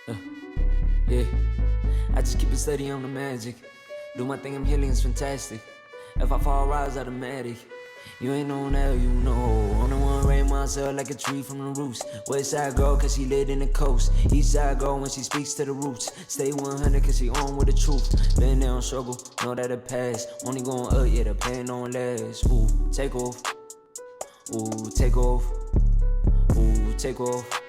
Yeah, I just keep it steady on the magic. Do my thing, I'm healing, it's fantastic. If I fall, rise automatic. You ain't no now, you know. I'm the one raise myself like a tree from the roots. West side girl, cause she lit in the coast. East side girl when she speaks to the roots. Stay 100 cause she on with the truth. Been there on struggle, know that it pass. Only going up, yeah, the pain don't last. Ooh, take off. Ooh, take off. Ooh, take off.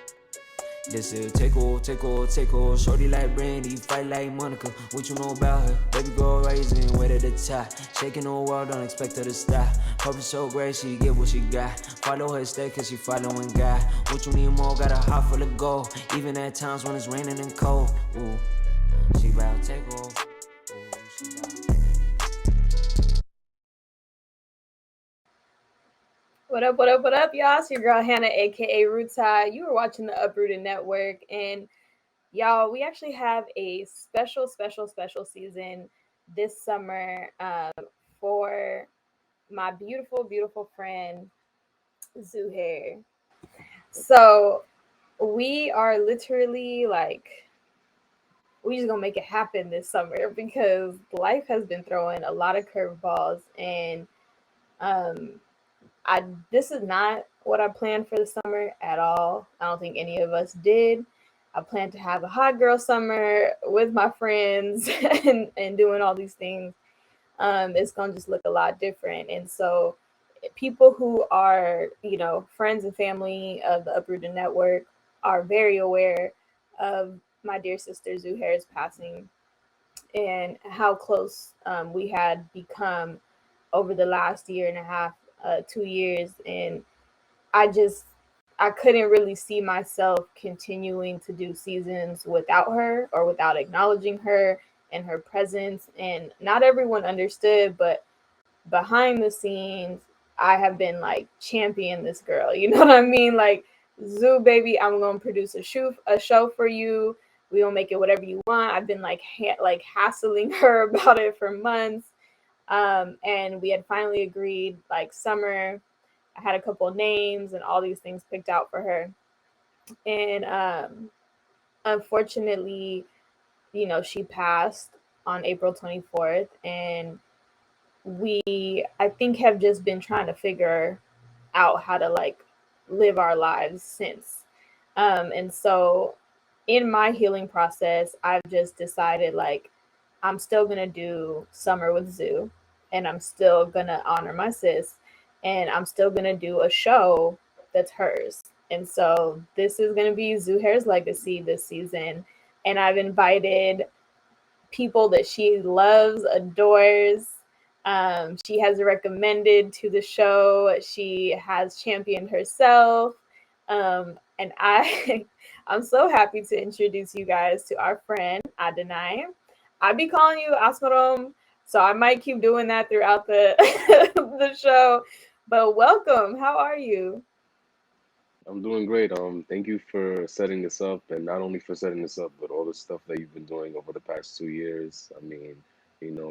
This is take off, take off, take off. Shorty like Brandy, fight like Monica. What you know about her? Baby girl rising, way to the top. Shaking the world, don't expect her to stop. Purpose so great, she get what she got. Follow her step, cause she following God. What you need more, got a heart full of gold. Even at times when it's raining and cold. Ooh, she bout take off. Ooh, she bout. What up, what up, what up, y'all? It's your girl Hannah, aka Rutha. You are watching the Uprooted Network, and y'all, we actually have a special season this summer for my beautiful friend Zuher. So we are literally like we just gonna make it happen this summer because life has been throwing a lot of curveballs and um I this is not what I planned for the summer at all. I don't think any of us did. I planned to have a hot girl summer with my friends and doing all these things. It's gonna just look a lot different. And so people who are, friends and family of the Uprooted Network are very aware of my dear sister Zuhair's passing and how close we had become over the last year and a half, 2 years. And I just I couldn't really see myself continuing to do seasons without her or without acknowledging her and her presence. And not everyone understood, but behind the scenes, I have been like champion this girl. You know what I mean? Like, Zoo baby, I'm gonna produce a show for you. We gonna make it whatever you want. I've been like like hassling her about it for months. And we had finally agreed like summer. I had a couple of names and all these things picked out for her. And unfortunately, she passed on April 24th. And we, I think, have just been trying to figure out how to like live our lives since. And so in my healing process, I've just decided like I'm still gonna do summer with Zoo, and I'm still gonna honor my sis, and I'm still gonna do a show that's hers. And so this is gonna be Zuhair's legacy this season, and I've invited people that she loves, adores. She has recommended to the show. She has championed herself. And I'm so happy to introduce you guys to our friend Adonai. I be calling you Asmerom, so I might keep doing that throughout the the show. But welcome. How are you? I'm doing great. Thank you for setting this up, and not only for setting this up, but all the stuff that you've been doing over the past 2 years. I mean,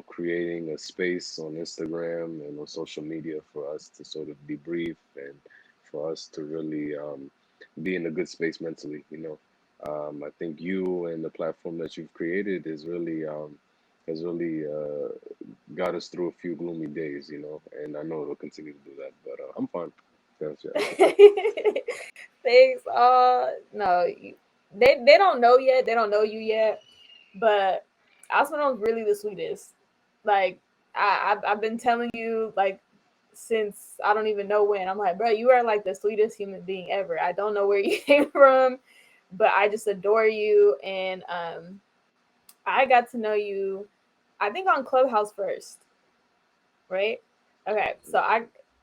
creating a space on Instagram and on social media for us to sort of debrief and for us to really be in a good space mentally. I think you and the platform that you've created has really got us through a few gloomy days. And I know it'll continue to do that. But I'm fine. Yeah. Thanks. No, they don't know yet. They don't know you yet, but Osman's really the sweetest. Like I've been telling you like since I don't even know when. I'm like, bro, you are like the sweetest human being ever. I don't know where you came from, but I just adore you. And I got to know you, I think on Clubhouse first, right? Okay, so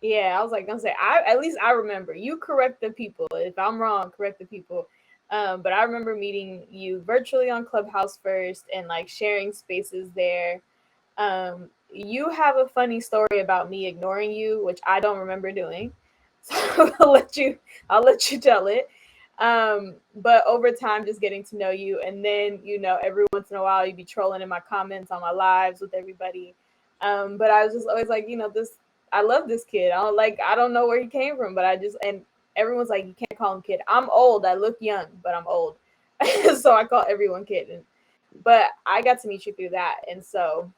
yeah, I was like gonna say I at least I remember. You correct the people. If I'm wrong, correct the people. But I remember meeting you virtually on Clubhouse first and like sharing spaces there. You have a funny story about me ignoring you, which I don't remember doing. So I'll let you tell it. But over time, just getting to know you, and then every once in a while, you'd be trolling in my comments on my lives with everybody. But I was just always like, this. I love this kid. I don't know where he came from, but I just and everyone's like, you can't call him kid. I'm old. I look young, but I'm old. So I call everyone Kitten. But I got to meet you through that. And so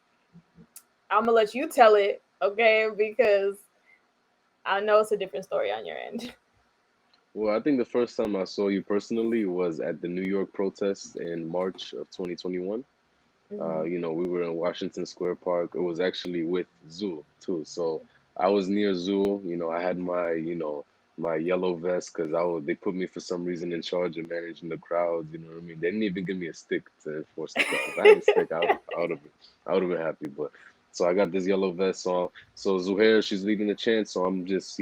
I'm gonna let you tell it, okay? Because I know it's a different story on your end. Well, I think the first time I saw you personally was at the New York protests in March of 2021. Mm-hmm. We were in Washington Square Park. It was actually with Zoo too. So I was near Zoo. I had my yellow vest because they put me for some reason in charge of managing the crowds. You know what I mean? They didn't even give me a stick to enforce the crowd. If I had a stick, I would have been happy. But so I got this yellow vest on. So Zuhair, she's leading the chant. So I'm just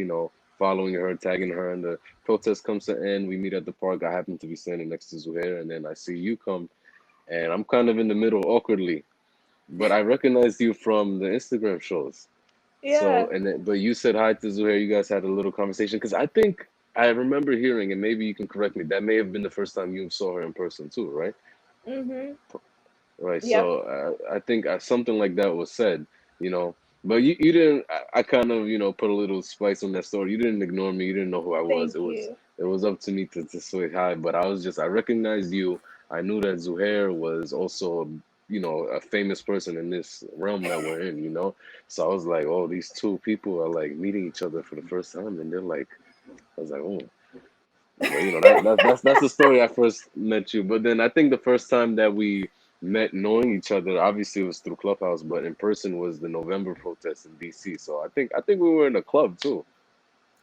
following her, tagging her, and the protest comes to end. We meet at the park. I happen to be standing next to Zuhair, and then I see you come and I'm kind of in the middle awkwardly, but I recognized you from the Instagram shows. Yeah, So, but you said hi to Zuhair. You guys had a little conversation because I think I remember hearing, and maybe you can correct me. That may have been the first time you saw her in person too, right? mm-hmm. Right. Yep. So I think something like that was said, you know. But you didn't. I kind of put a little spice on that story. You didn't ignore me. You didn't know who I was. Thank It was you. it was up to me to say hi. But I recognized you. I knew that Zuhair was also a famous person in this realm that we're in. So I was like, oh, these two people are like meeting each other for the first time, and they're like, I was like, oh. But that's the story I first met you. But then I think the first time that we met, knowing each other, obviously it was through Clubhouse, but in person was the November protest in DC. So I think we were in a club too.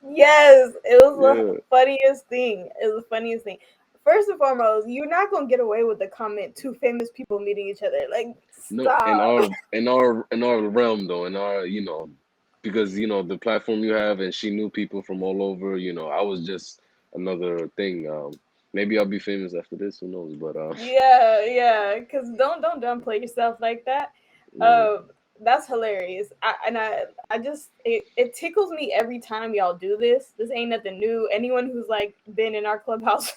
Yes, it was the Yeah. funniest thing. It was the funniest thing. First and foremost, you're not gonna get away with the comment two famous people meeting each other. Like, No, in stop. our realm though, in our because the platform you have, and she knew people from all over. I was just another thing. Maybe I'll be famous after this. Who knows? But Yeah, yeah. Cause don't downplay yourself like that. yeah. That's hilarious. I just it tickles me every time y'all do this. This ain't nothing new. Anyone who's like been in our clubhouse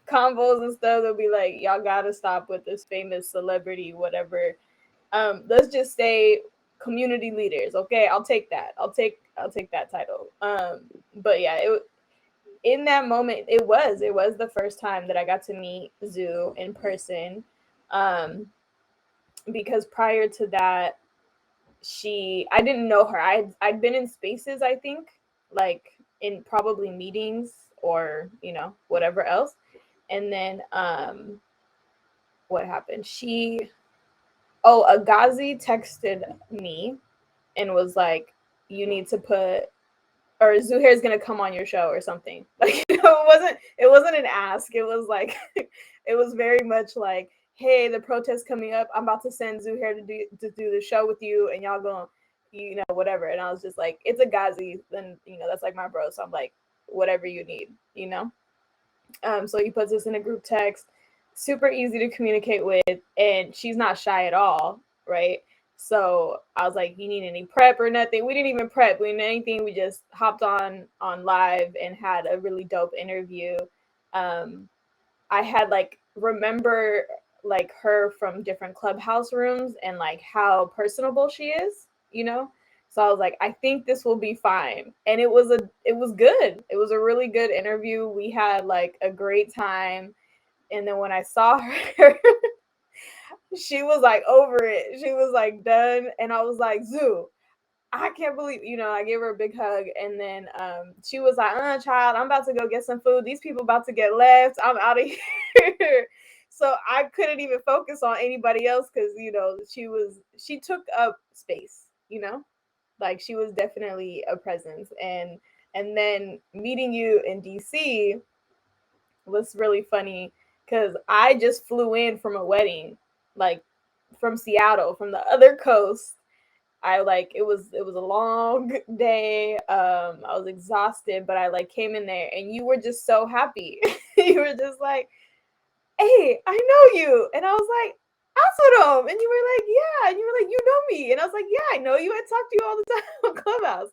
combos and stuff, they'll be like, y'all gotta stop with this famous celebrity, whatever. Let's just say community leaders. Okay, I'll take that. I'll take that title. But yeah, it in that moment it was the first time that I got to meet Zoo in person. Um, because prior to that, I didn't know her. I'd been in spaces, I think, like in probably meetings or whatever else. And then what happened? Agazi texted me and was like, "You need to put or Zuhair is gonna come on your show or something." Like it wasn't an ask. It was like it was very much like, "Hey, the protest coming up. I'm about to send Zuhair to do the show with you, and y'all going, whatever." And I was just like, "It's a Ghazi, then that's like my bro." So I'm like, "Whatever you need." So he puts us in a group text, super easy to communicate with, and she's not shy at all, right? So I was like, "You need any prep or nothing?" We didn't even prep. We didn't anything. We just hopped on live and had a really dope interview. Um, I had like remember like her from different clubhouse rooms and like how personable she is. So I was like, I think this will be fine. And it was good. It was a really good interview. We had like a great time. And then when I saw her, she was like over it. She was like done. And I was like, Zoo, I can't believe, I gave her a big hug. And then she was like, child, I'm about to go get some food. These people about to get left. I'm out of here. So I couldn't even focus on anybody else because, she took up space. Like she was definitely a presence. And then meeting you in DC was really funny because I just flew in from a wedding, like from Seattle, from the other coast. It was a long day. I was exhausted, but I like came in there and you were just so happy. You were just like, "Hey, I know you." And I was like, Asmerom. And you were like, "Yeah." And you were like, "You know me." And I was like, "Yeah, I know you. I talk to you all the time on Clubhouse."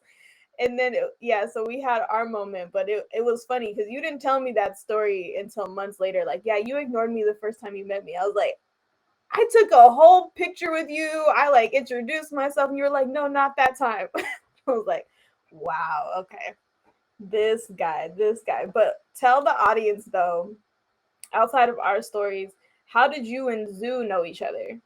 And then yeah, so we had our moment, but it was funny because you didn't tell me that story until months later. Like, yeah, you ignored me the first time you met me. I was like, I took a whole picture with you. I like introduced myself, and you were like, "No, not that time." I was like, "Wow, okay, this guy." But tell the audience though, outside of our stories, how did you and Zoo know each other?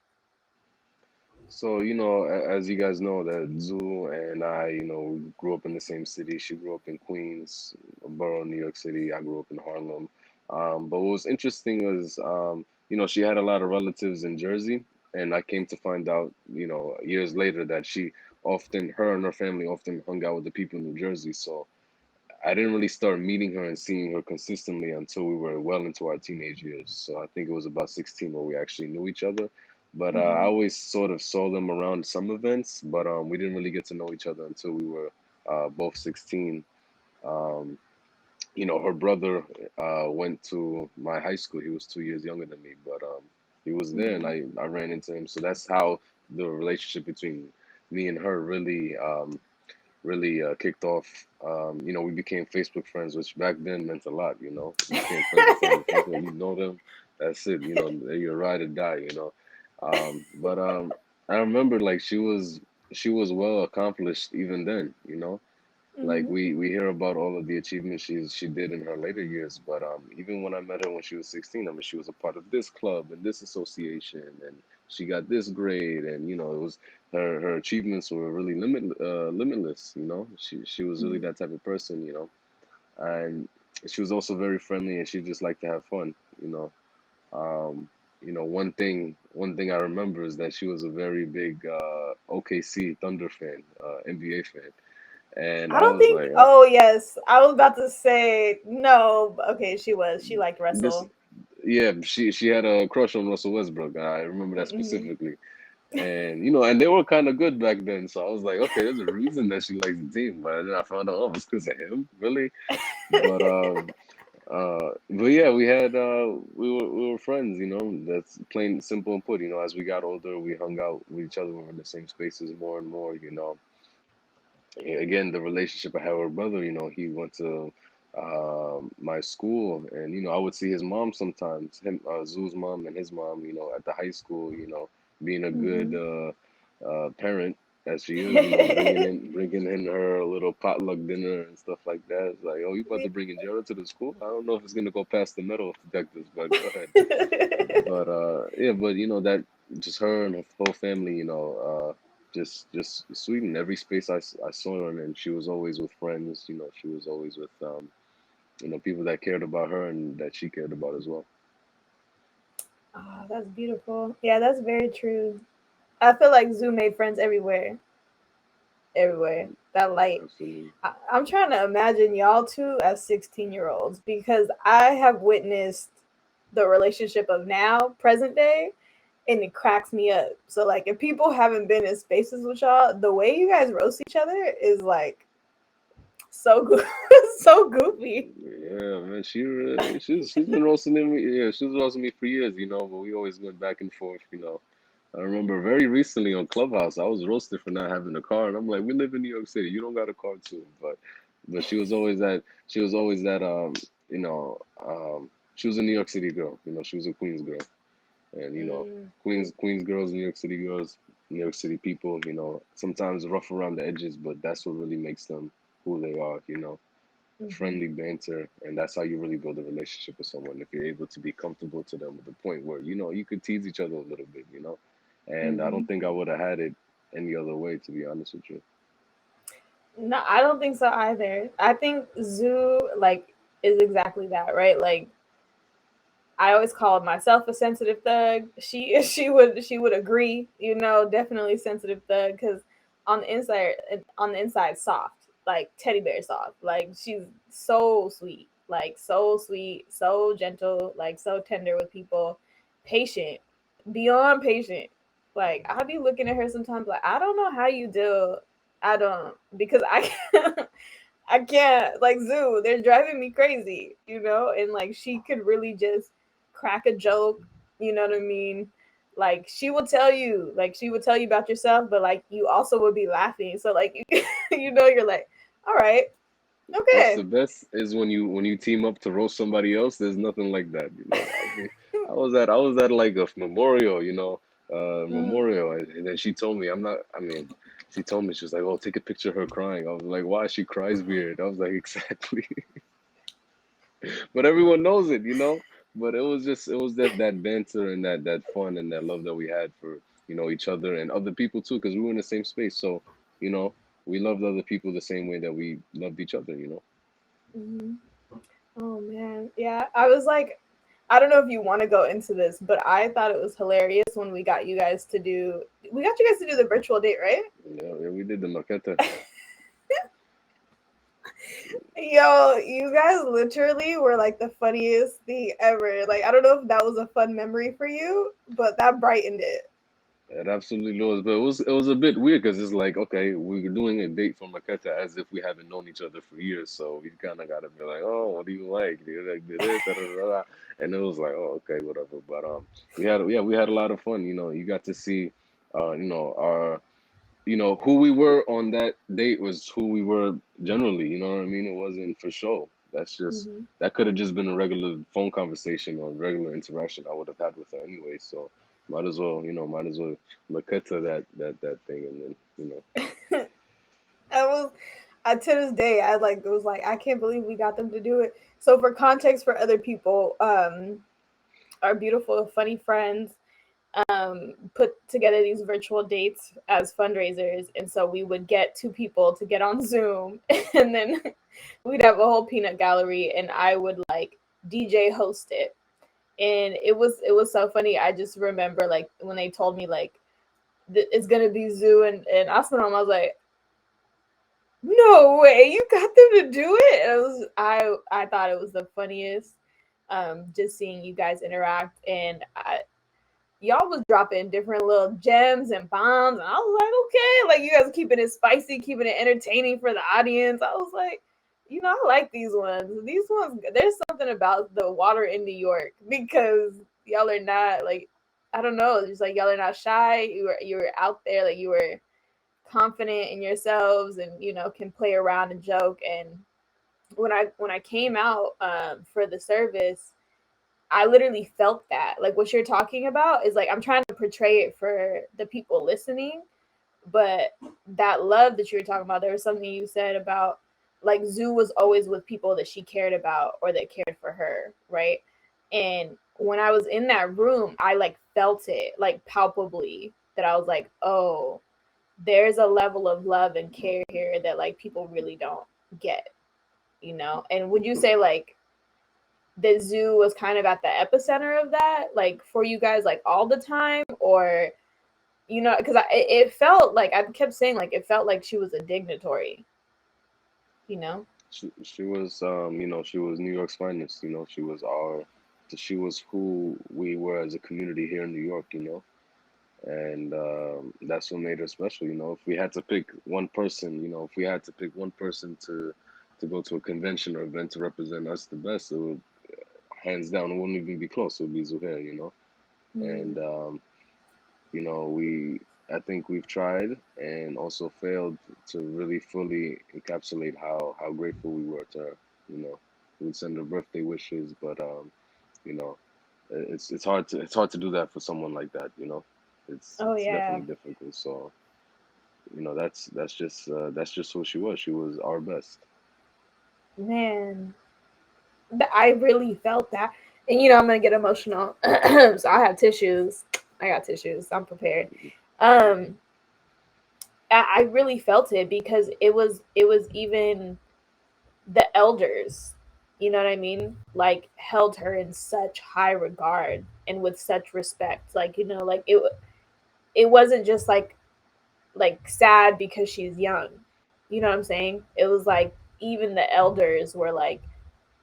So, as you guys know, that Zoo and I, we grew up in the same city. She grew up in Queens, a borough, New York City. I grew up in Harlem. But what was interesting was, she had a lot of relatives in Jersey, and I came to find out, years later that her and her family often hung out with the people in New Jersey. So I didn't really start meeting her and seeing her consistently until we were well into our teenage years. So I think it was about 16 where we actually knew each other. But I Mm-hmm. always sort of saw them around some events, but we didn't really get to know each other until we were both 16. Um, her brother went to my high school. He was 2 years younger than me, but he was there, and Mm-hmm. I ran into him. So that's how the relationship between me and her really kicked off. We became Facebook friends, which back then meant a lot. You became friends with someone on Facebook, you know them, that's it. They're your ride or die. But I remember like she was well accomplished even then. Like Mm-hmm. we hear about all of the achievements she did in her later years, but even when I met her when she was 16, I mean she was a part of this club and this association, and she got this grade, and it was her achievements were really limitless. She was really that type of person. And she was also very friendly, and she just liked to have fun. Um, one thing I remember is that she was a very big OKC Thunder fan, NBA fan, and I I don't was think. like, Oh yes, I was about to say no. Okay, she was. She liked this, Russell. yeah, she had a crush on Russell Westbrook. I remember that Mm-hmm. specifically. And and they were kind of good back then, so I was like, okay, there's a reason that she likes the team. But then I found out, oh, it's because of him, really. But but yeah, we were friends. That's plain simple and put. As we got older, we hung out with each other. We were in the same spaces more and more. Again, the relationship I had with her brother, he went to my school, and I would see his mom sometimes, him, Zoo's mom and his mom, at the high school, being a good Mm-hmm. parent as she is, bringing in her little potluck dinner and stuff like that. It's like, oh, you about to bring Injera to the school? I don't know if it's gonna go past the metal detectors, but go ahead. But yeah, but that just her and her whole family, just sweet in every space I saw her in, and she was always with friends. She was always with people that cared about her and that she cared about as well. Oh, that's beautiful. Yeah, that's very true. I feel like Zoo made friends everywhere. Everywhere. That light. Absolutely. I'm trying to imagine y'all two as 16-year-olds because I have witnessed the relationship of now, present day, and it cracks me up. So like if people haven't been in spaces with y'all, the way you guys roast each other is like so good, so goofy. Yeah, man, she's been roasting me. Yeah, she was roasting me for years, but we always went back and forth. I remember very recently on Clubhouse, I was roasted for not having a car, and I'm like, we live in New York City, you don't got a car too. But she was always that you know she was a New York City girl. She was a Queens girl, and Mm, Queens girls, New York City girls, New York City people. Sometimes rough around the edges, but that's what really makes them who they are. mm-hmm, Friendly banter, and that's how you really build a relationship with someone. If you're able to be comfortable to them to the point where you could tease each other a little bit. And I mm-hmm. don't think I would have had it any other way, to be honest with you. No, I don't think so either. I think Zoo like is exactly that, right? Like I always called myself a sensitive thug. She would agree, definitely sensitive thug because on the inside soft, like teddy bear soft. Like she's so sweet, like so sweet, so gentle, like so tender with people, patient, beyond patient. Like I'll be looking at her sometimes like I don't know how you do. I don't because I can't. I can't like Zoo. They're driving me crazy, and like she could really just crack a joke. You know what I mean? Like she would tell you about yourself, but like you also would be laughing. So like you're like, all right, What's okay. the best is when you team up to roast somebody else. There's nothing like that. I was at like a memorial, Mhm. and then she told me I'm not. I mean, she told me she was like, "Oh, take a picture of her crying." I was like, "Why she cries weird?" I was like, "Exactly," but everyone knows it. But it was that banter and that fun and that love that we had for, each other and other people too, because we were in the same space. So, you know, we loved other people the same way that we loved each other. Mhm. Oh man, yeah. I was like, I don't know if you want to go into this, but I thought it was hilarious when we got you guys to do the virtual date, right? Yeah, yeah, we did the maqueta. Yo, you guys literally were like the funniest thing ever. Like, I don't know if that was a fun memory for you, but that brightened it. It absolutely was, but it was a bit weird because it's like, okay, we were doing a date for maqueta as if we haven't known each other for years, so we kind of got to be like, oh, what do you like? Do you like this? Da, da, da, da. And it was like, oh, okay, whatever. But we had a lot of fun. You got to see, our who we were on that date was who we were generally. You know what I mean? It wasn't for show. Hmm. That could have just been a regular phone conversation or regular interaction I would have had with her anyway. So might as well look at that thing and then I was to this day, I like it was like I can't believe we got them to do it. So for context for other people, our beautiful funny friends put together these virtual dates as fundraisers, and so we would get two people to get on Zoom, and then we'd have a whole peanut gallery, and I would like DJ host it, and it was so funny. I just remember like when they told me like it's gonna be Zu and Asmerom, I was like, no way, you got them to do it. I thought it was the funniest, just seeing you guys interact, and y'all was dropping different little gems and bombs, and I was like, okay, like you guys are keeping it spicy, keeping it entertaining for the audience. I was like, I like these ones. These ones, there's something about the water in New York because y'all are not like, I don't know, just like y'all are not shy. You were out there, like you were confident in yourselves, and can play around and joke. And when I came out for the service, I literally felt that. Like what you're talking about is like I'm trying to portray it for the people listening, but that love that you were talking about, there was something you said about like Zu was always with people that she cared about or that cared for her, right? And when I was in that room, I like felt it like palpably that I was like, oh, there's a level of love and care here that like people really don't get. And would you say like the Zu was kind of at the epicenter of that, like for you guys, like all the time, or because it felt like I kept saying like it felt like she was a dignitary, you know? she was she was New York's finest. She was who we were as a community here in New York. And that's what made her special. If we had to pick one person, to go to a convention or event to represent us the best, it would hands down, it wouldn't even be close. It would be Zuhair. Mm-hmm. And we I think we've tried and also failed to really fully encapsulate how grateful we were to her. You know, we would send her birthday wishes, but you know, it's hard to do that for someone like that. It's Oh it's yeah, definitely difficult. So that's just who she was. She was our best. man, I really felt that, and I'm gonna get emotional, so I have tissues. I got tissues. I'm prepared. Um, I really felt it because it was even the elders, you know what I mean, like held her in such high regard and with such respect, like like it wasn't just like sad because she's young, you know what I'm saying. It was like even the elders were like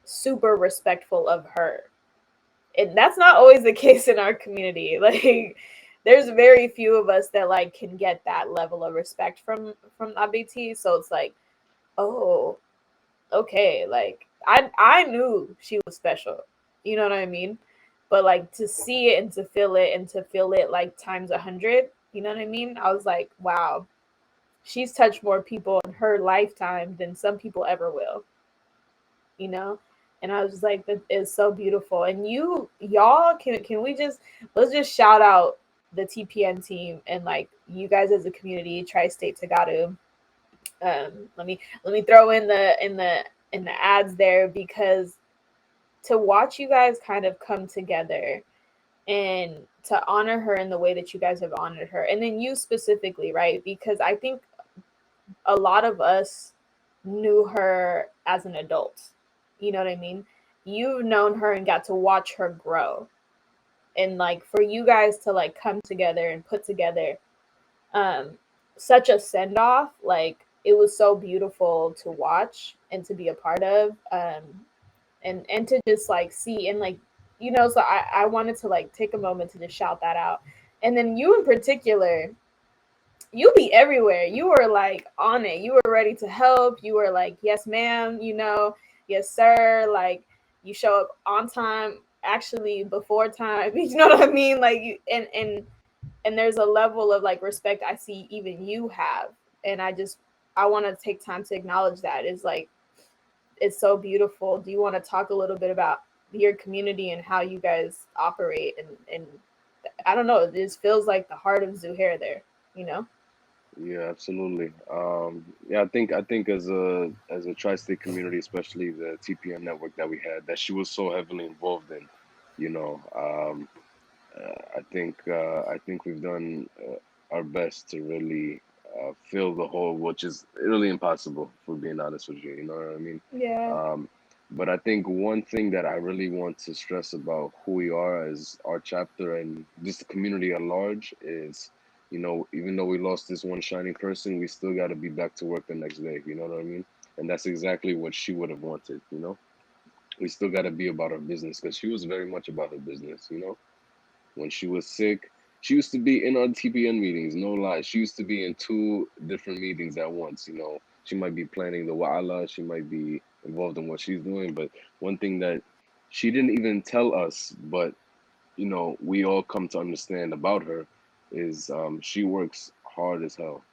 super respectful of her, and that's not always the case in our community. Like there's very few of us that like can get that level of respect from ABT, so it's like, oh, okay, like I knew she was special. You know what I mean? But like to see it and to feel it like times 100, you know what I mean? I was like, wow, she's touched more people in her lifetime than some people ever will, you know? And I was just like, that is so beautiful. And y'all can we just let's just shout out the TPN team and like you guys as a community, Tri-State Tagadu. Let me throw in the ads there because to watch you guys kind of come together and to honor her in the way that you guys have honored her, and then you specifically, right? Because I think a lot of us knew her as an adult. You know what I mean? You've known her and got to watch her grow. And like for you guys to like come together and put together um such a send off, like it was so beautiful to watch and to be a part of. And to just like see and like, you know, so I wanted to like take a moment to just shout that out. And then you in particular, you be everywhere. You were like on it. You were ready to help. You were like, yes, ma'am, you know, yes, sir. Like you show up on time, actually before time. You know what I mean? Like you, and there's a level of like respect I see even you have. And I want to take time to acknowledge that. It's like it's so beautiful. Do you want to talk a little bit about your community and how you guys operate? And I don't know, it just feels like the heart of Zuhair there, you know? Yeah, absolutely. Yeah, I think as a tri-state community, especially the TPN network that we had, that she was so heavily involved in, you know, I think we've done our best to really fill the hole, which is really impossible, for being honest with you. You know what I mean? Yeah. Um, but I think one thing that I really want to stress about who we are as our chapter and just the community at large is, even though we lost this one shining person, we still got to be back to work the next day. You know what I mean? And that's exactly what she would have wanted. We still got to be about our business because she was very much about her business. When she was sick, she used to be in our TPN meetings, no lie. She used to be in two different meetings at once. She might be planning the wa'ala, she might be involved in what she's doing. But one thing that she didn't even tell us, but we all come to understand about her is she works hard as hell.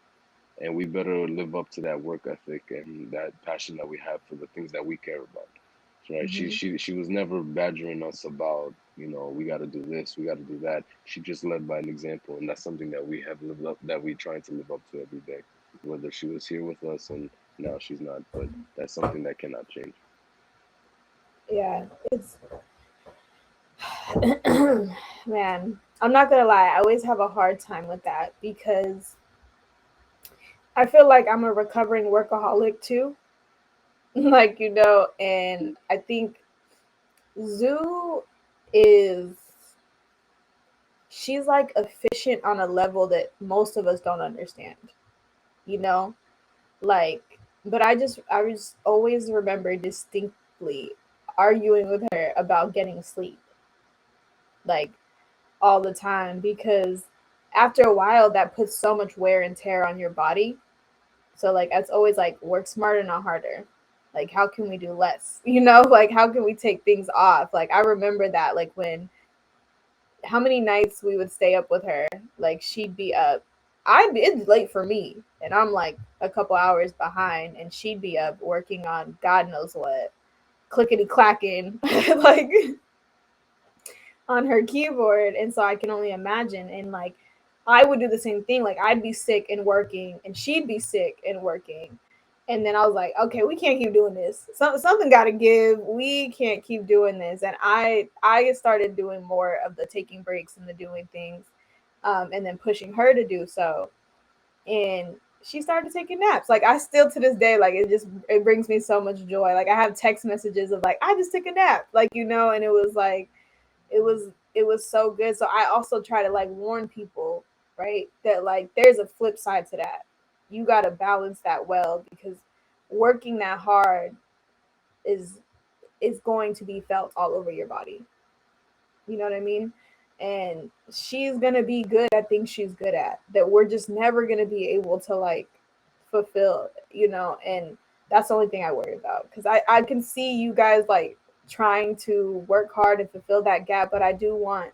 And we better live up to that work ethic and that passion that we have for the things that we care about. Right? She Hmm. she she was never badgering us about, we got to do this, we got to do that. She just led by an example, and that's something that we have lived up, that we trying to live up to every day. Whether she was here with us and now she's not, but that's something that cannot change. Yeah. It's man, I'm not gonna lie, I always have a hard time with that because I feel like I'm a recovering workaholic too. Like, you know, and I think Zoo is she's like efficient on a level that most of us don't understand, you know? Like, but I was always remember distinctly arguing with her about getting sleep, like all the time, because after a while that puts so much wear and tear on your body. So like it's always like work smarter, not harder. Like how can we do less? You know, like how can we take things off? Like I remember that, like when how many nights we would stay up with her. Like she'd be up. It's late for me, and I'm like a couple hours behind, and she'd be up working on God knows what, clickety clacking, like on her keyboard. And so I can only imagine. And like I would do the same thing. Like I'd be sick and working, and she'd be sick and working. And then I was like, okay, we can't keep doing this. Something got to give. We can't keep doing this. And I started doing more of the taking breaks and the doing things, and then pushing her to do so. And she started taking naps. Like I still to this day, like it brings me so much joy. Like I have text messages of like I just took a nap, like you know, and it was like it was so good. So I also try to like warn people, right, that like there's a flip side to that. You got to balance that well because working that hard is is going to be felt all over your body. You know what I mean? And she's going to be good at things she's good at that we're just never going to be able to like fulfill, you know, and that's the only thing I worry about because I can see you guys like trying to work hard and fulfill that gap, but I do want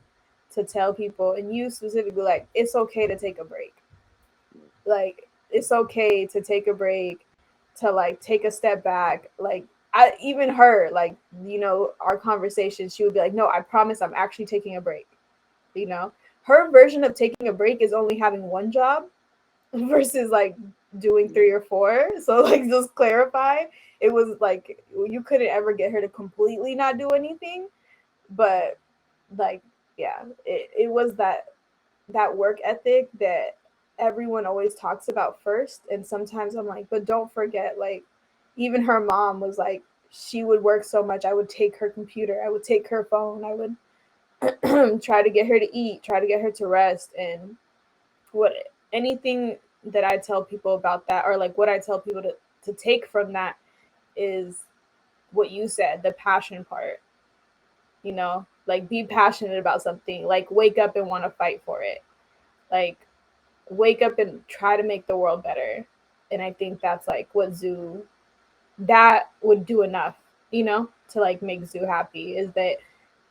to tell people and you specifically like it's okay to take a break. Like it's okay to take a break, to like take a step back. Like I even her, like, you know, our conversation, she would be like, no, I promise I'm actually taking a break. You know? Her version of taking a break is only having one job versus like doing 3 or 4. So like just clarify. It was like you couldn't ever get her to completely not do anything, but like yeah, it was that work ethic that everyone always talks about first. And sometimes I'm like, but don't forget, like, even her mom was like, she would work so much. I would take her computer, I would take her phone, I would try to get her to eat, try to get her to rest. And what anything that I tell people about that, or like what I tell people to take from that, is what you said, the passion part, like be passionate about something, like wake up and want to fight for it. Like wake up and try to make the world better. And I think that's like what Zoo, that would do enough, to like make Zoo happy, is that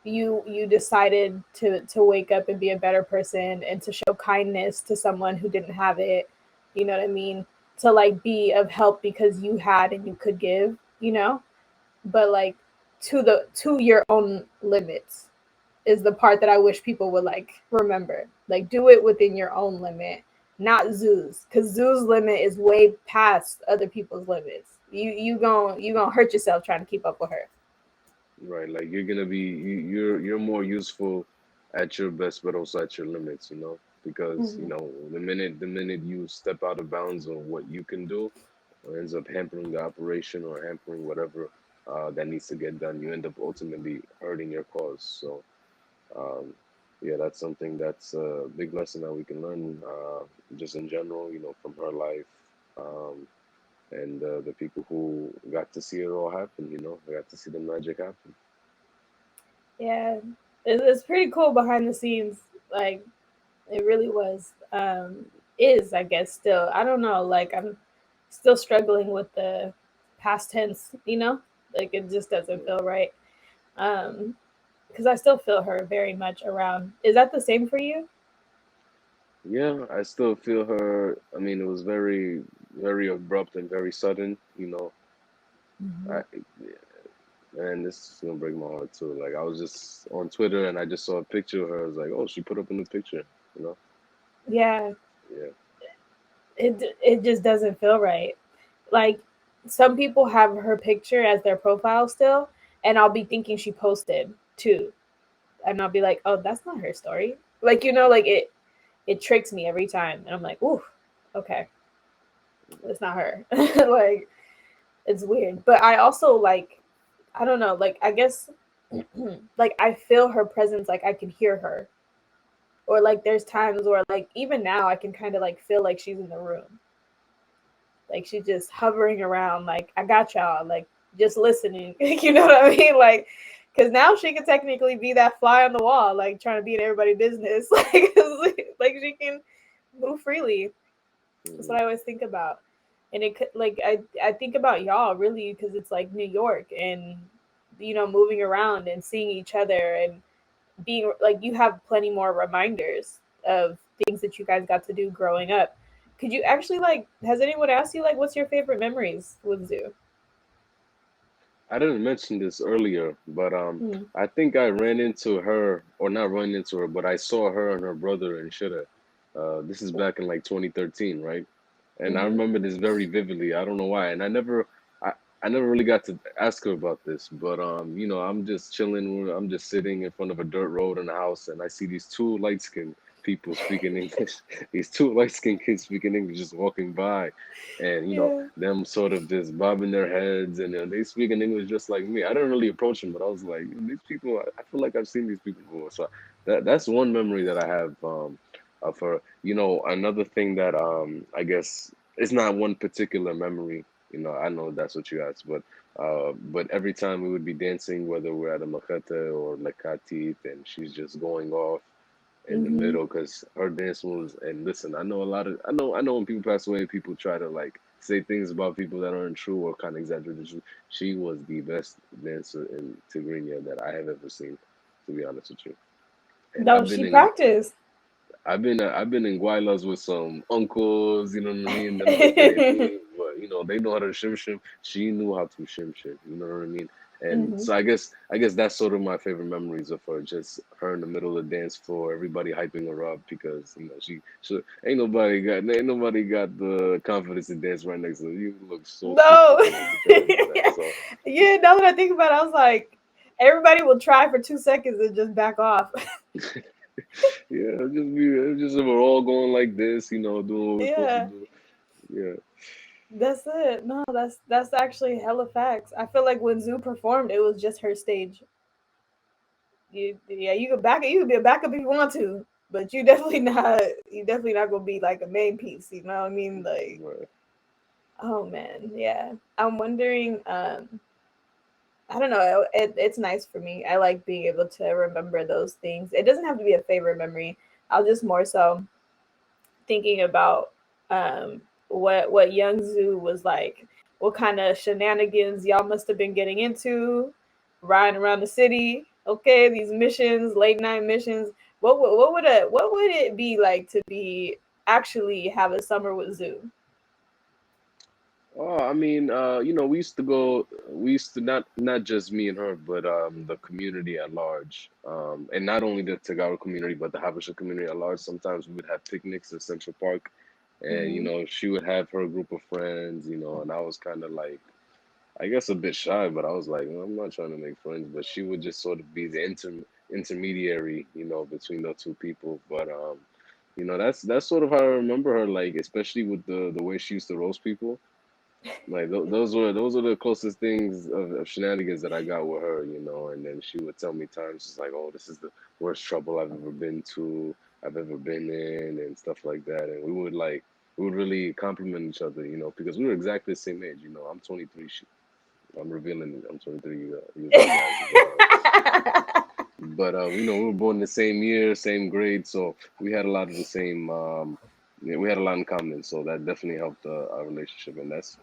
you decided to wake up and be a better person and to show kindness to someone who didn't have it. You know what I mean? To like be of help because you had and you could give, but like to your own limits is the part that I wish people would like remember. Like do it within your own limit, not Zoo's, because Zoo's limit is way past other people's limits. You gonna hurt yourself trying to keep up with her. Right, like you're gonna be you're more useful at your best, but also at your limits, because Mm-hmm. the minute you step out of bounds on what you can do, or ends up hampering the operation or hampering whatever that needs to get done, you end up ultimately hurting your cause. So um, yeah, that's something that's a big lesson that we can learn just in general, from her life. Um, and the people who got to see it all happen, they got to see the magic happen. Yeah, it's pretty cool behind the scenes. Like it really was. Is I guess still. I don't know. Like I'm still struggling with the past tense. Like it just doesn't feel right. Um, because I still feel her very much around. Is that the same for you? Yeah, I still feel her. I mean, it was very, very abrupt and very sudden. Mm-hmm. I, and this is gonna break my heart too. Like, I was just on Twitter and I just saw a picture of her. I was like, oh, she put up a new picture. You know? Yeah, Yeah. it just doesn't feel right. Like some people have her picture as their profile still, and I'll be thinking she posted too, and I'll be like, oh, that's not her story. Like like it tricks me every time, and I'm like, ooh, okay, it's not her. Like it's weird, but I also like, I don't know, like I guess like I feel her presence, like I can hear her, or like there's times where like even now I can kind of like feel like she's in the room, like she's just hovering around, like I got y'all, like just listening. You know what I mean? Like because now she can technically be that fly on the wall, like trying to be in everybody's business. Like she can move freely. That's Hmm. what I always think about. And it could like I think about y'all really because it's like New York, and moving around and seeing each other and being like, you have plenty more reminders of things that you guys got to do growing up. Could you actually like, has anyone asked you like what's your favorite memories with Zoo? I didn't mention this earlier, but Mm-hmm. I think I ran into her, or not ran into her, but I saw her and her brother in Shida. This is back in like 2013, right? And I Mm-hmm. remember this very vividly. I don't know why, and I, I never really got to ask her about this. But I'm just chilling. I'm just sitting in front of a dirt road in the house, and I see these two light skinned people speaking English. These two light skinned kids speaking English just walking by, and Yeah. them sort of just bobbing their heads, and they speak in English just like me. I didn't really approach them, but I was like, these people. I feel like I've seen these people before. So that's one memory that I have of her. Another thing that I guess it's not one particular memory. I know that's what you asked, but every time we would be dancing, whether we're at a machete or lekatit, and she's just going off in the Mm-hmm. middle because her dance moves. And listen, I know when people pass away, people try to like say things about people that aren't true or kind of exaggerate the truth. She was the best dancer in Tigrinya that I have ever seen, to be honest with you. And No, she practiced. I've been in Guaylas with some uncles, you know what I mean? Them look great, but they know how to shim shim. She knew how to shim shim, you know what I mean? And Mm-hmm. so I guess that's sort of my favorite memories of her, just her in the middle of the dance floor, everybody hyping her up because she ain't nobody got the confidence to dance right next to her. You look so No. stupid, because of that. So Yeah, now that I think about it, I was like, everybody will try for 2 seconds and just back off. yeah, it'll just we're all going like this, doing what we're supposed to Yeah, do. Yeah. that's it. No, that's actually hella facts. I feel like when Zoo performed, it was just her stage. Yeah, you can be a backup if you want to, but you definitely not gonna be like a main piece. You know what I mean? Like, Right. oh man, yeah. I'm wondering. I don't know. It's nice for me. I like being able to remember those things. It doesn't have to be a favorite memory. I'll just more so thinking about what young Zoo was like, what kind of shenanigans y'all must have been getting into, riding around the city. Okay, these missions, late night missions. What would it be like to be actually have a summer with Zoo? Oh, I mean, we used to not just me and her, but the community at large, and not only the Tagawa community, but the Habesha community at large. Sometimes we would have picnics in Central Park, and Mm-hmm. she would have her group of friends, and I was kind of like, I guess a bit shy, but I was like, "Well, I'm not trying to make friends," but she would just sort of be the intermediary, between the two people. But that's sort of how I remember her, like especially with the way she used to roast people. Like those were the closest things of shenanigans that I got with her, and then she would tell me times she's like, "Oh, this is the worst trouble I've ever been in, and stuff like that." And we would really compliment each other, because we were exactly the same age. I'm 23. I'm revealing I'm 23 years old, guys. But we were born the same year, same grade, so we had a lot of the same. Yeah, we had a lot in common, so that definitely helped our relationship, and that's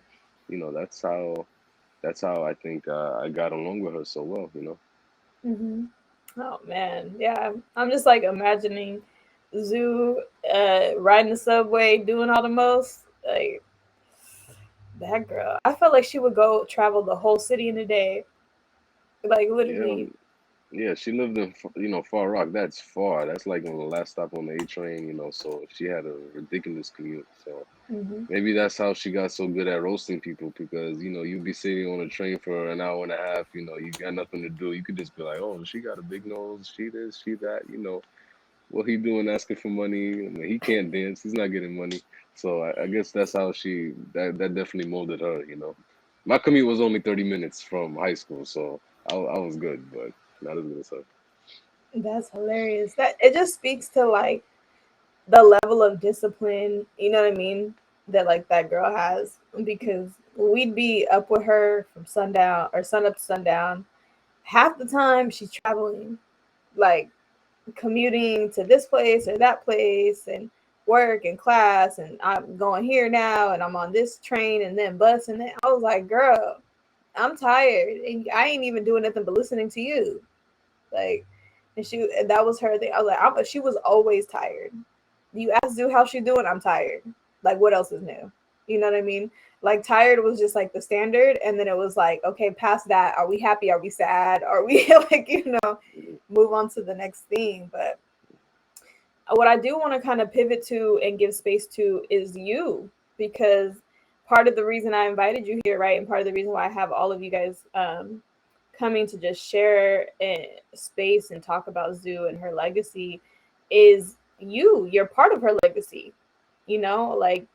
how I think I got along with her so well. Mm-hmm. Oh man, yeah. I'm just like imagining Zoo riding the subway, doing all the most. Like that girl. I felt like she would go travel the whole city in a day. Like Yeah, literally. yeah. She lived in Far Rock. That's far. That's like on the last stop on the A train. So she had a ridiculous commute. So Mm-hmm. maybe that's how she got so good at roasting people because you'd be sitting on a train for an hour and a half. You got nothing to do. You could just be like, oh, she got a big nose. She this, she that. What he doing asking for money? I mean, he can't dance. He's not getting money. So I guess that's how that definitely molded her. My commute was only 30 minutes from high school, so I was good, but not as good as her. That's hilarious. That it just speaks to like the level of discipline, you know what I mean, that like that girl has. Because we'd be up with her from sundown or sun up to sundown. Half the time she's traveling, like commuting to this place or that place and work and class, and I'm going here now and I'm on this train and then bus, and then I was like, girl, I'm tired and I ain't even doing nothing but listening to you. Like, and that was her thing. I was like, she was always tired. You ask Zoo how she doing, I'm tired. Like, what else is new? You know what I mean? Like, tired was just like the standard, and then it was like, okay, past that, are we happy? Are we sad? Are we like, move on to the next thing? But what I do want to kind of pivot to and give space to is you, because part of the reason I invited you here, right, and part of the reason why I have all of you guys coming to just share space and talk about Zoo and her legacy is you. You're part of her legacy. Like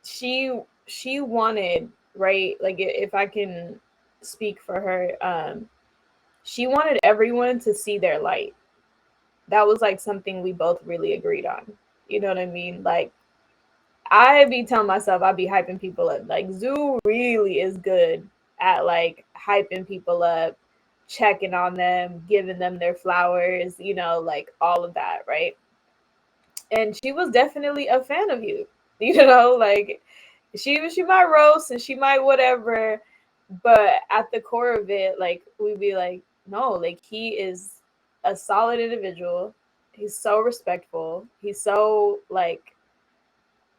she wanted, right? Like if I can speak for her, she wanted everyone to see their light. That was like something we both really agreed on. You know what I mean? Like I be telling myself I be hyping people up. Like Zoo really is good at like hyping people up, checking on them, giving them their flowers, like all of that, right? And she was definitely a fan of you. Like she might roast and she might whatever, but at the core of it, like we'd be like, no, like he is a solid individual. He's so respectful. He's so like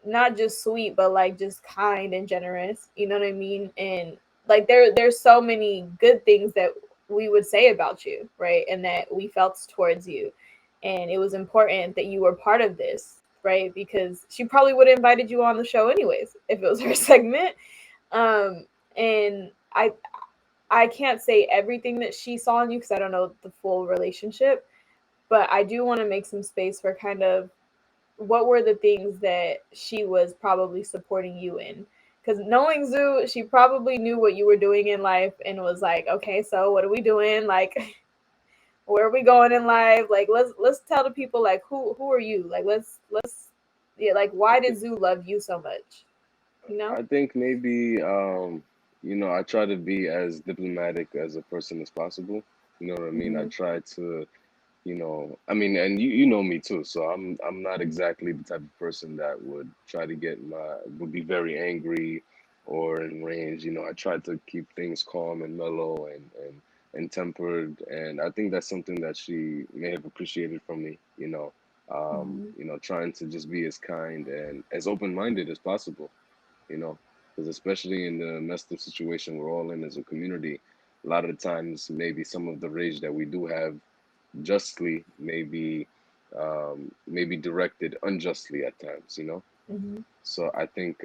not just sweet, but like just kind and generous. You know what I mean? And like there's so many good things that we would say about you, right? And that we felt towards you. And it was important that you were part of this, right? Because she probably would have invited you on the show anyways if it was her segment. Um, and I can't say everything that she saw in you because I don't know the full relationship, but I do want to make some space for kind of what were the things that she was probably supporting you in. Because knowing Zu, she probably knew what you were doing in life and was like, okay, so what are we doing? Like, where are we going in life? Like, let's tell the people like who are you? Like, let's yeah, like why did Zu love you so much? You know? I think maybe I try to be as diplomatic as a person as possible. You know what I mean? I Mm-hmm. try to, I mean, and you know me too, so I'm not exactly the type of person that would be very angry or enraged. I try to keep things calm and mellow and tempered, and I think that's something that she may have appreciated from me. Mm-hmm. Trying to just be as kind and as open-minded as possible, you know, because especially in the messed up situation we're all in as a community, a lot of the times maybe some of the rage that we do have justly maybe directed unjustly at times. Mm-hmm. So I think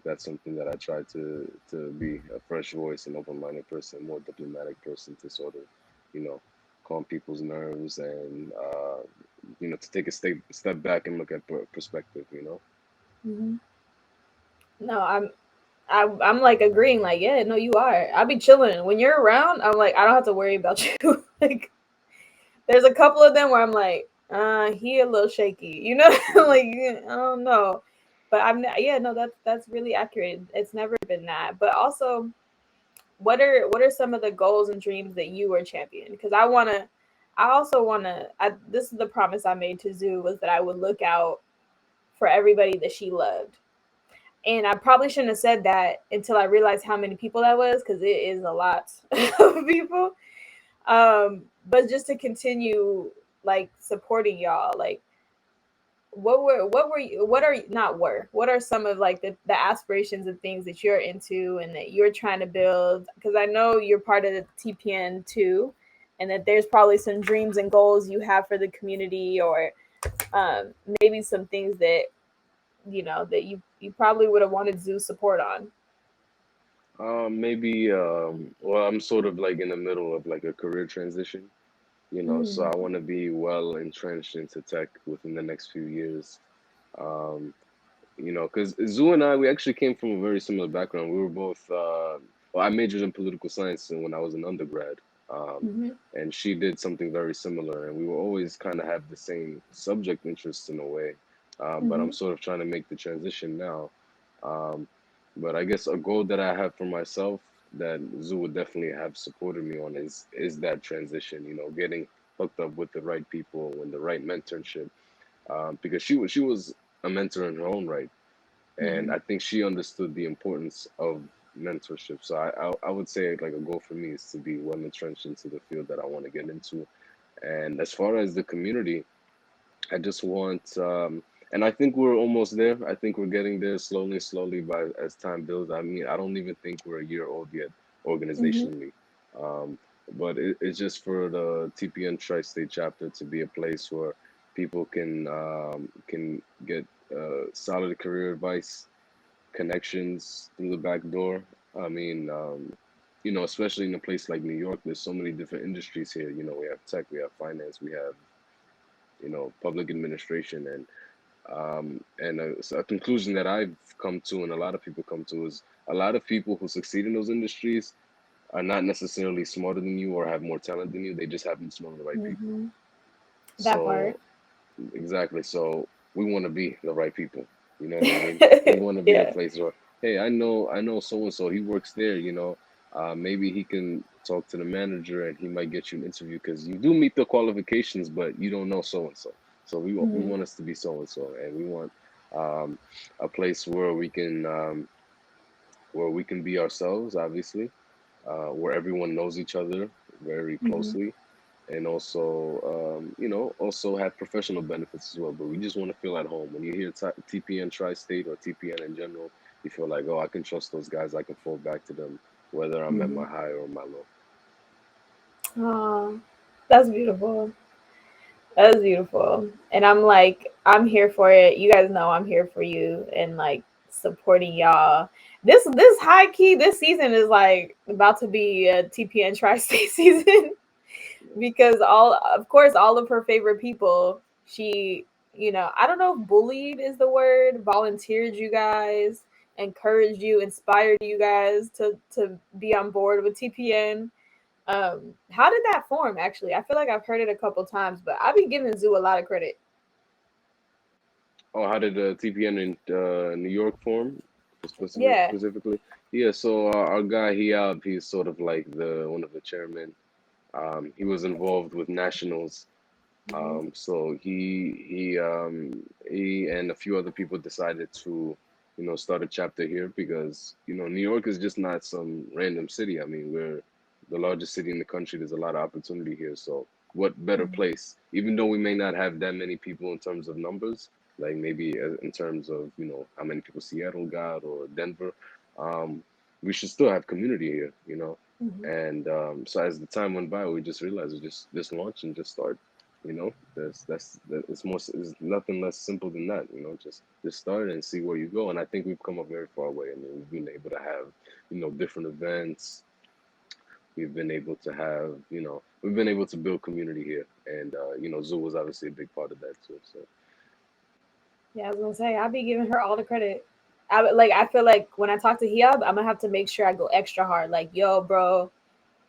that's something that I try to be a fresh voice, an open-minded person, more diplomatic person to sort of, you know, calm people's nerves and to take a step back and look at perspective. Mm-hmm. No, I'm like agreeing, like, yeah, no, you are. I'll be chilling. When you're around, I'm like, I don't have to worry about you. Like, there's a couple of them where I'm like, he a little shaky, you know? Like, I don't know. But yeah, no, that's really accurate. It's never been that. But also, what are some of the goals and dreams that you were championing? Because I also wanna. This is the promise I made to Zoo was that I would look out for everybody that she loved. And I probably shouldn't have said that until I realized how many people that was, because it is a lot of people. But just to continue like supporting y'all, like what are some of like the aspirations and things that you're into and that you're trying to build? Because I know you're part of the TPN too, and that there's probably some dreams and goals you have for the community, or um, maybe some things that that you probably would have wanted Zoo support on. Maybe, well, I'm sort of like in the middle of like a career transition, so Mm, I want to be well entrenched into tech within the next few years. Um, because Zoo and I, we actually came from a very similar background. We were both, well, I majored in political science when I was an undergrad, um, mm-hmm, and she did something very similar, and we were always kind of have the same subject interests in a way. But I'm mm-hmm, sort of trying to make the transition now. Um, but I guess a goal that I have for myself that Zoo would definitely have supported me on is that transition. Getting hooked up with the right people and the right mentorship, because she was a mentor in her own right, and mm-hmm, I think she understood the importance of mentorship. So I would say like a goal for me is to be well entrenched into the field that I want to get into. And as far as the community, I just want, and I think we're almost there. I think we're getting there slowly, slowly by as time builds. I mean, I don't even think we're a year old yet mm-hmm, organizationally. Um, but it's just for the TPN Tri-State chapter to be a place where people can get solid career advice, connections through the back door. I mean, especially in a place like New York, there's so many different industries here. We have tech, we have finance, we have public administration, and so a conclusion that I've come to and a lot of people come to is a lot of people who succeed in those industries are not necessarily smarter than you or have more talent than you. They just happen to know the right people. mm-hmm. That part. So exactly. So we want to be the right people. You know what I mean? We want to be the Yeah. place where, hey, I know so and so. He works there. Maybe he can talk to the manager and he might get you an interview because you do meet the qualifications, but you don't know so and so. So we Mm-hmm. want us to be so and so, and we want um, a place where we can be ourselves, obviously, where everyone knows each other very Mm-hmm. closely, and also have professional benefits as well. But we just want to feel at home. When you hear TPN Tri-State or TPN in general, you feel like, oh, I can trust those guys. I can fall back to them, whether I'm at my Hmm. high or my low. Oh, that's beautiful. That is beautiful. And I'm like, I'm here for it. You guys know I'm here for you and like supporting y'all. This high key, this season is like about to be a TPN Tri-State season because all of course all of her favorite people, she, I don't know if bullied is the word, volunteered you guys, encouraged you, inspired you guys to be on board with TPN. How did that form actually? I feel like I've heard it a couple times, but I've been giving Zoo a lot of credit. Oh, how did the TPN in New York form Yeah. specifically? Yeah, so our guy he's sort of like the one of the chairmen. He was involved with nationals. Hmm. So he and a few other people decided to, start a chapter here because, New York is just not some random city. I mean, we're the largest city in the country. There's a lot of opportunity here. So what better place? Even though we may not have that many people in terms of numbers, like maybe in terms of, how many people Seattle got or Denver, um, we should still have community here. Hmm. And so as the time went by, we just realized we just launch and just start. It's nothing less simple than that. Just start and see where you go. And I think we've come a very far way. I mean, we've been able to have, different events. We've been able to have, we've been able to build community here. And Zoo was obviously a big part of that too. So Yeah, I was gonna say I'll be giving her all the credit. I feel like when I talk to Hiob, I'm gonna have to make sure I go extra hard. Like, yo, bro,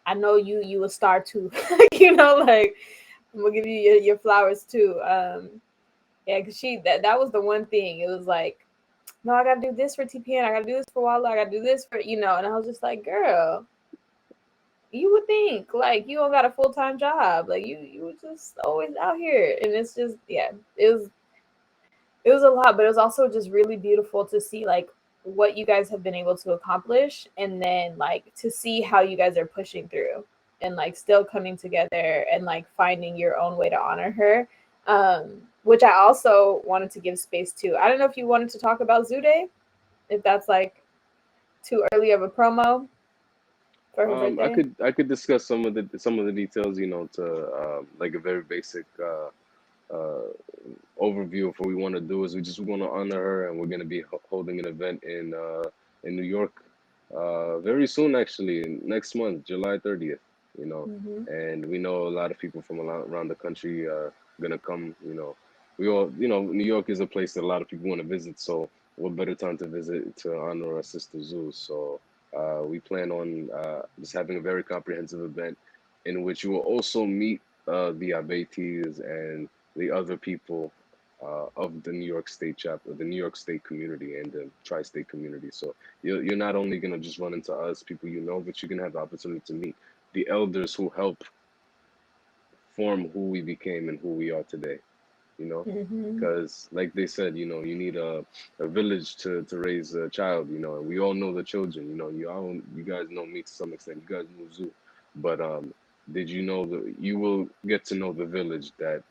I know you a star too. Like I'm gonna give you your flowers too. Yeah, because that was the one thing. It was like, no, I gotta do this for TPN. I gotta do this for Walla. I gotta do this for and I was just like, girl, you would think like you don't got a full-time job, like you were just always out here, and it's just yeah, it was a lot, but it was also just really beautiful to see like what you guys have been able to accomplish, and then like to see how you guys are pushing through and like still coming together and like finding your own way to honor her. Which I also wanted to give space to. I don't know if you wanted to talk about Zoo Day, if that's like too early of a promo for her I birthday. could discuss some of the details, to like a very basic uh, overview of what we want to do is we just want to honor her, and we're going to be holding an event in New York very soon, actually, next month, July 30th. You know, Mm-hmm. and we know a lot of people from around the country are gonna come. We all, New York is a place that a lot of people want to visit. So what better time to visit to honor our sister Zoo? So we plan on just having a very comprehensive event in which you will also meet the abetes and the other people of the New York State chapter, the New York State community, and the Tri-State community. So you're not only gonna just run into us, people but you're gonna have the opportunity to meet the elders who help form who we became and who we are today. You know, Mm-hmm. because like they said, you need a village to raise a child. And we all know the children. You guys know me to some extent. You guys know Zoo, but did you know that you will get to know the village that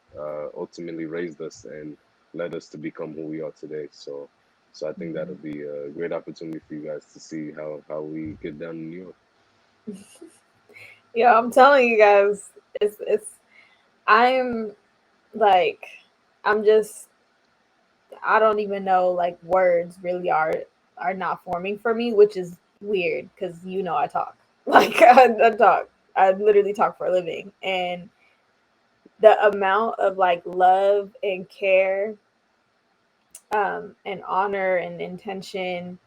ultimately raised us and led us to become who we are today? So I think that'll be a great opportunity for you guys to see how we get down in New York. Yeah, I'm telling you guys, it's I'm like I'm just I don't even know, like words really are not forming for me, which is weird because I talk. Like I talk. I literally talk for a living, and the amount of like love and care, and honor and intention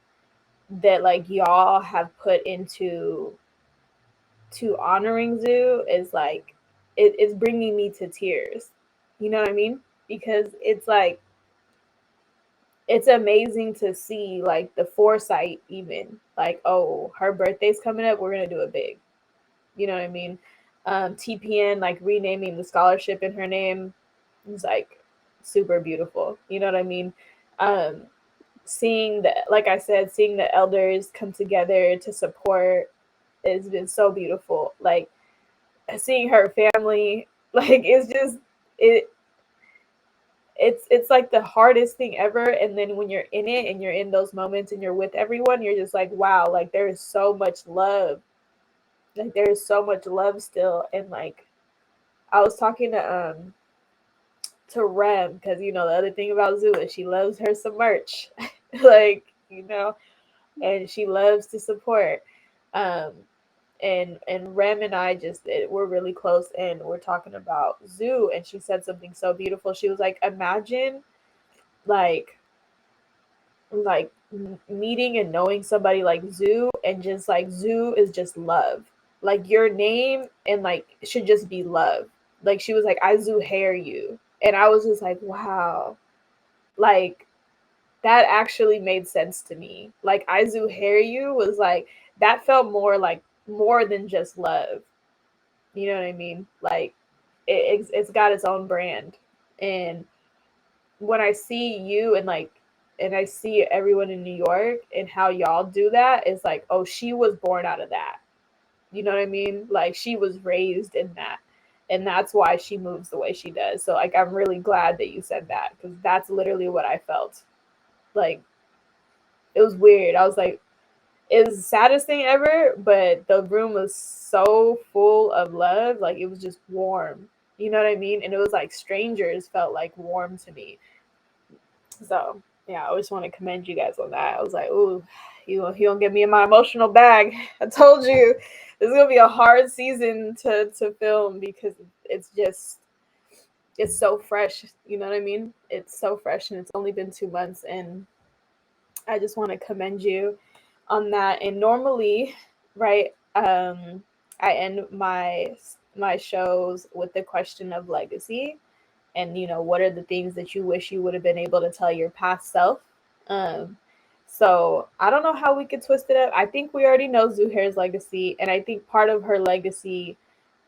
that like y'all have put into to honoring Zoo is like it's bringing me to tears. You know what I mean? Because it's like it's amazing to see like the foresight, even like, oh, her birthday's coming up, we're gonna do it big. You know what I mean? TPN like renaming the scholarship in her name is like super beautiful. You know what I mean? Um, seeing the like I said, seeing the elders come together to support has been so beautiful. Like seeing her family, like it it's like the hardest thing ever. And then when you're in it and you're in those moments and you're with everyone, you're just like, wow, like there is so much love. Like there is so much love still. And like I was talking to Rem, because you know the other thing about Zu is she loves her some merch. Like, you know, and she loves to support. Um and Rem and I we're really close, and we're talking about Zu, and she said something so beautiful. She was like, imagine like meeting and knowing somebody like Zu, and just like Zu is just love. Like your name and like should just be love. Like she was like, I Zu hair you. And I was just like, wow. Like that actually made sense to me. Like I Zu hair you was like that felt more like more than just love. You know what I mean? Like it's got its own brand. And when I see you and I see everyone in New York and how y'all do that, it's like, oh, she was born out of that. You know what I mean? Like she was raised in that. And that's why she moves the way she does. So like I'm really glad that you said that, because that's literally what I felt. Like it was weird. I was like, it was the saddest thing ever, but the room was so full of love. Like it was just warm. You know what I mean? And it was like strangers felt like warm to me. So yeah, I just want to commend you guys on that. I was like, ooh, you don't get me in my emotional bag. I told you this is gonna be a hard season to film, because it's just it's so fresh. You know what I mean? It's so fresh, and it's only been 2 months, and I just want to commend you on that. And normally, right, I end my shows with the question of legacy, and you know, what are the things that you wish you would have been able to tell your past self. um so I don't know how we could twist it up. I think we already know Zuhair's legacy, and I think part of her legacy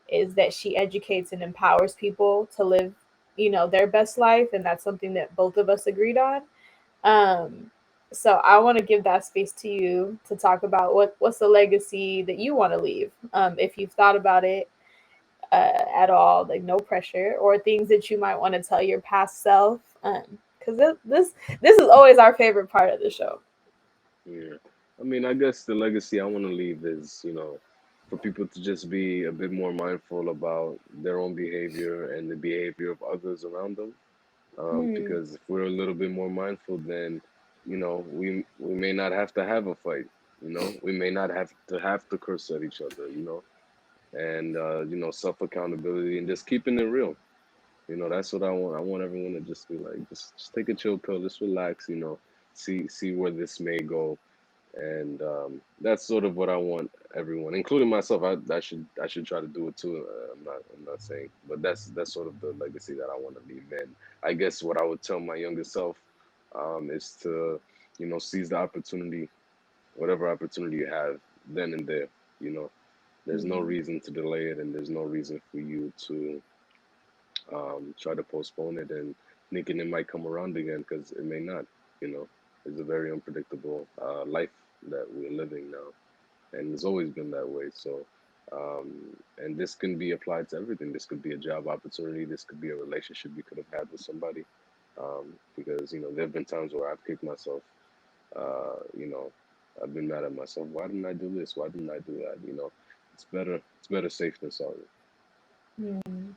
is that she educates and empowers people to live, you know, their best life, and that's something that both of us agreed on. um so I want to give that space to you to talk about what's the legacy that you want to leave, if you've thought about it at all, like no pressure, or things that you might want to tell your past self. Because this is always our favorite part of the show. Yeah. I mean, I guess the legacy I want to leave is, for people to just be a bit more mindful about their own behavior and the behavior of others around them. Hmm. Because if we're a little bit more mindful, then, we may not have to have a fight. We may not have to curse at each other. And self accountability and just keeping it real. That's what I want. I want everyone to just be like, just take a chill pill, just relax. See where this may go, and that's sort of what I want everyone, including myself. I should try to do it too. I'm not saying, but that's sort of the legacy that I want to leave. And I guess what I would tell my younger self is to seize the opportunity, whatever opportunity you have, then and there. You know, there's no Hmm. reason to delay it, and there's no reason for you to try to postpone it and thinking it might come around again, because it may not. It's a very unpredictable life that we're living now, and it's always been that way. So, and this can be applied to everything. This could be a job opportunity. This could be a relationship you could have had with somebody. Because there have been times where I've kicked myself. Uh, you know, I've been mad at myself. Why didn't I do this? Why didn't I do that? It's better. It's better safe than sorry. Hmm.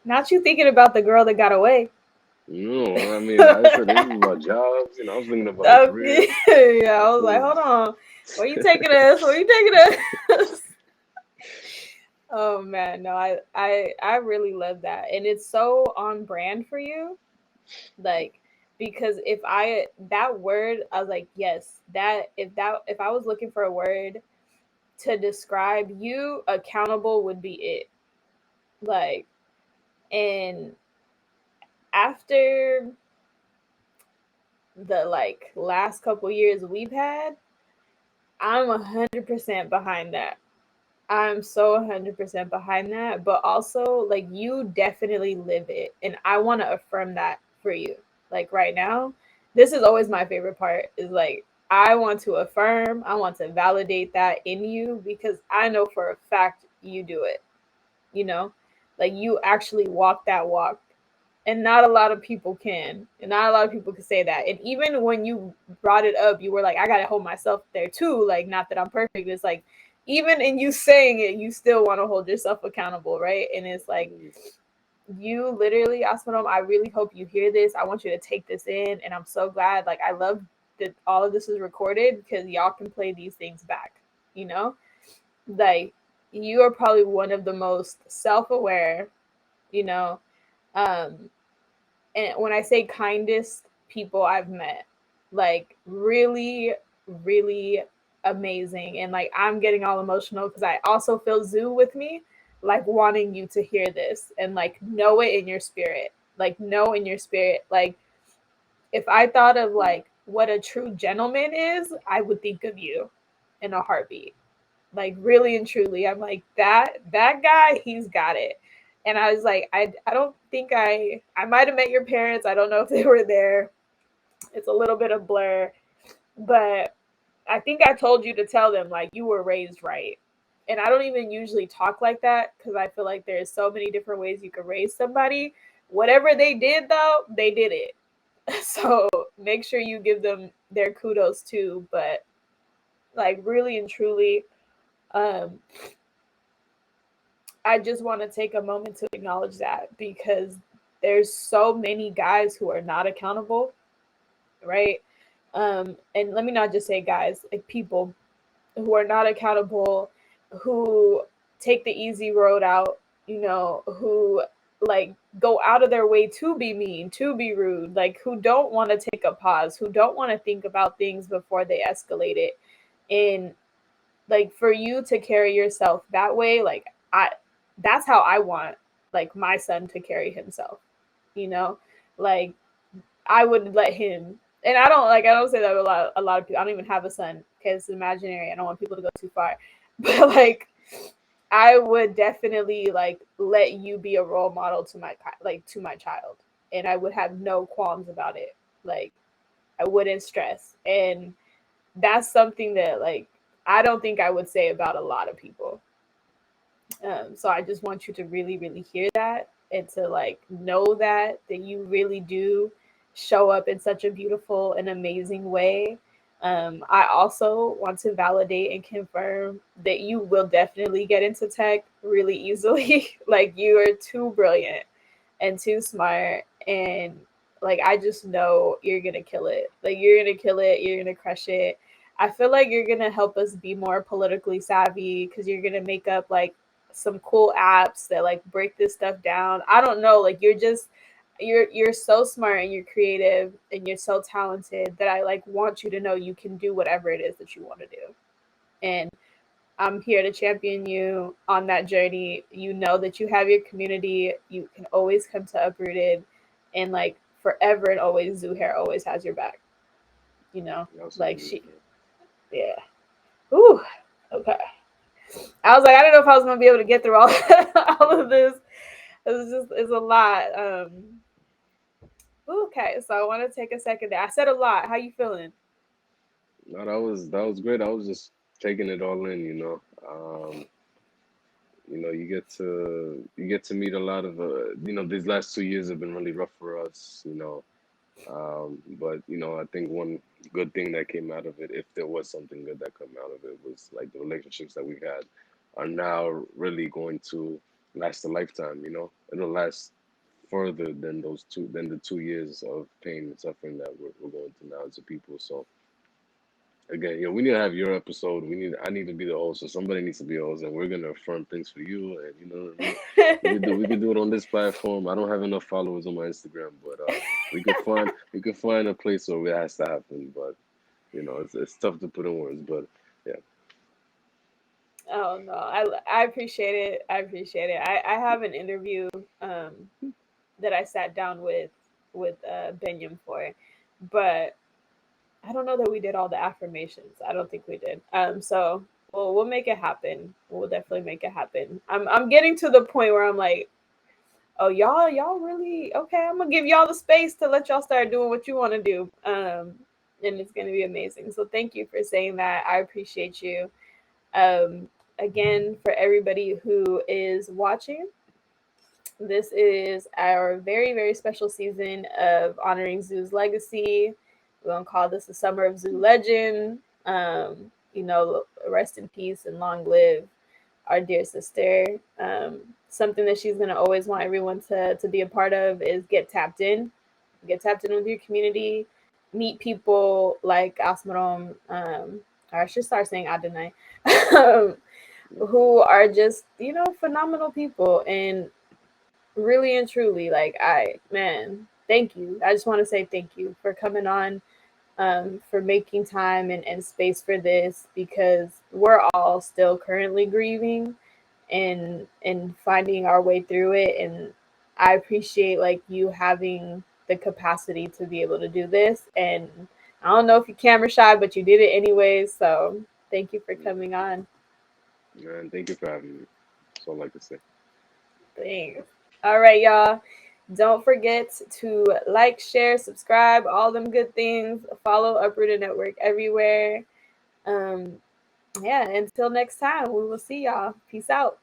Not you thinking about the girl that got away. No, I mean, I said this is about jobs. I was thinking about a career. Yeah, I This was like, hold was, on, where you taking us? Where you taking us? Oh man, no, I really love that, and it's so on brand for you. Like, because if I that word, I was like, yes, if I was looking for a word to describe you, accountable would be it. Like, and after the like last couple years we've had, I'm 100% behind that. I'm so 100% behind that, but also like you definitely live it, and I want to affirm that for you. Like right now, this is always my favorite part, is like I want to affirm, I want to validate that in you, because I know for a fact you do it, you know? Like you actually walk that walk, And not a lot of people can. And not a lot of people can say that. And even when you brought it up, you were like, I got to hold myself there too. Like, not that I'm perfect. It's like, even in you saying it, you still want to hold yourself accountable, right? And it's like, you literally, Asmerom, I really hope you hear this. I want you to take this in. And I'm so glad. Like, I love that all of this is recorded because y'all can play these things back, you know? Like, you are probably one of the most self-aware, you know, and when I say kindest people I've met, like really, really amazing. And like I'm getting all emotional because I also feel Zu with me, like wanting you to hear this and like know it in your spirit. Like know in your spirit. Like if I thought of like what a true gentleman is, I would think of you in a heartbeat. Like really and truly. I'm like that guy, he's got it. And I was like, I don't think I might have met your parents. I don't know if they were there. It's a little bit of blur, but I think I told you to tell them like you were raised right. And I don't even usually talk like that because I feel like there's so many different ways you can raise somebody. Whatever they did though, they did it. So make sure you give them their kudos too. But like really and truly, um, I just want to take a moment to acknowledge that because there's so many guys who are not accountable, right? And let me not just say guys, like people who are not accountable, who take the easy road out, you know, who like go out of their way to be mean, to be rude, like who don't want to take a pause, who don't want to think about things before they escalate it. And like for you to carry yourself that way, like I that's how I want like my son to carry himself, you know? Like I would let him, and I don't say that a lot of people. I don't even have a son because it's imaginary. I don't want people to go too far. But like I would definitely like let you be a role model to my child, and I would have no qualms about it. Like I wouldn't stress. And that's something that like I don't think I would say about a lot of people. So I just want you to really, really hear that and to like know that you really do show up in such a beautiful and amazing way. I also want to validate and confirm that you will definitely get into tech really easily. Like you are too brilliant and too smart, and like I just know you're gonna kill it. Like you're gonna kill it, you're gonna crush it. I feel like you're gonna help us be more politically savvy because you're gonna make up like some cool apps that like break this stuff down. I don't know, like you're so smart and you're creative and you're so talented that I like want you to know you can do whatever it is that you want to do. And I'm here to champion you on that journey. You know that you have your community. You can always come to Uprooted, and like forever and always, Zuher always has your back. You know, like Absolutely. she, yeah. Ooh, okay. I was like, I don't know if I was gonna be able to get through all all of this. It's a lot. Okay, so I want to take a second there. I said a lot. How you feeling? No, that was great. I was just taking it all in, you know. You get to meet a lot of these last 2 years have been really rough for us, you know. But I think one good thing that came out of it, if there was something good that came out of it, was like the relationships that we've had are now really going to last a lifetime, you know. It'll last further than the 2 years of pain and suffering that we're going through now as a people. So again, we need to have your episode. I need to be the host, so somebody needs to be the host, and we're gonna affirm things for you. And you know what I mean? We could do it on this platform. I don't have enough followers on my Instagram, but we could find a place where it has to happen. But it's tough to put in words. But yeah, Oh no, I appreciate it. I appreciate it. I have an interview um that I sat down with Benyam for, but I don't know that we did all the affirmations. I don't think we did. So we'll make it happen. We'll definitely make it happen. I'm getting to the point where I'm like, oh y'all really okay? I'm gonna give y'all the space to let y'all start doing what you want to do. And it's gonna be amazing. So thank you for saying that. I appreciate you. Um, Again, for everybody who is watching, This is our very, very special season of honoring Zu's legacy. We're going to call this the Summer of Zu Legend. Rest in peace and long live our dear sister. Something that she's going to always want everyone to be a part of is get tapped in. Get tapped in with your community. Meet people like Asmerom, or I should start saying Adonai, who are just, phenomenal people. And really and truly, thank you. I just want to say thank you for coming on, for making time and space for this, because we're all still currently grieving and finding our way through it. And I appreciate like you having the capacity to be able to do this. And I don't know if you're camera shy, but you did it anyways. So thank you for coming on. And thank you for having me. That's all I like to say. Thanks. All right, y'all. Don't forget to like, share, subscribe, all them good things. Follow Uprooted Network everywhere. Yeah, until next time, we will see y'all. Peace out.